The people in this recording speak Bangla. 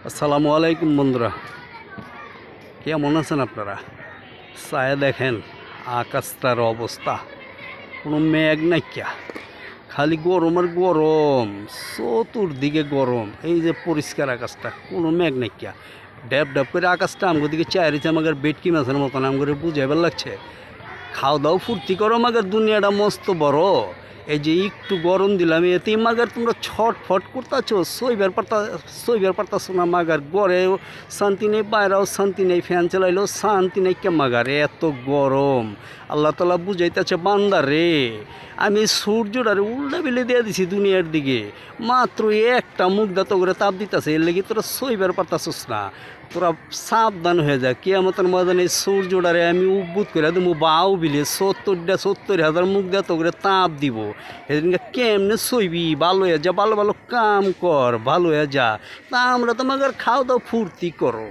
আসসালামু আলাইকুম বন্ধুরা, কেমন আছেন আপনারা? চায়ে দেখেন আকাশটার অবস্থা, কোনো মেঘ নাইকা, খালি গরম আর গরম, চতুর্দিকে গরম। এই যে পরিষ্কার আকাশটা, কোনো মেঘ নাইকা, ড্যাব ড্যাব করে আকাশটা আমগো দিকে চাইছে। আমাদের বেটকি মাছের মতন আমগরে বুঝাইবার লাগছে, খাও দাও ফুর্তি করো, মাগার দুনিয়াটা মস্ত বড়। এই যে একটু গরম দিলাম এতে মাগার তোমরা ছটফট করতেছো, সইবার পারতাছো না। মাগার ঘরেও শান্তি নেই, বাইরেও শান্তি নেই, ফ্যান চালাইলেও শান্তি নেই। কে মাগার এত গরম? আল্লাহ তালা বুঝাইতেছে বান্দা রে, আমি সূর্যটারে উল্টা বিলে দিয়ে দিছি দুনিয়ার দিকে, মাত্র একটা মুখ দাঁত করে তাপ দিতেছে। এর লেগে তোরা সইবার পারতাছোস না। তোরা সাবধান হয়ে যা, কিয়ামতের ময়দানে সূর্যটারে আমি উদ্ভুত করে দেবো বাউ বিলে ৭০,০০০ মুখ দিয়ে তো করে তাপ দিব। এদিনকে কেমনে সইবি? ভালো হয়ে যা, ভালো ভালো কাম কর, ভালো হয়ে যা। তা আমরা তোমাকে খাও দাও ফুর্তি করো।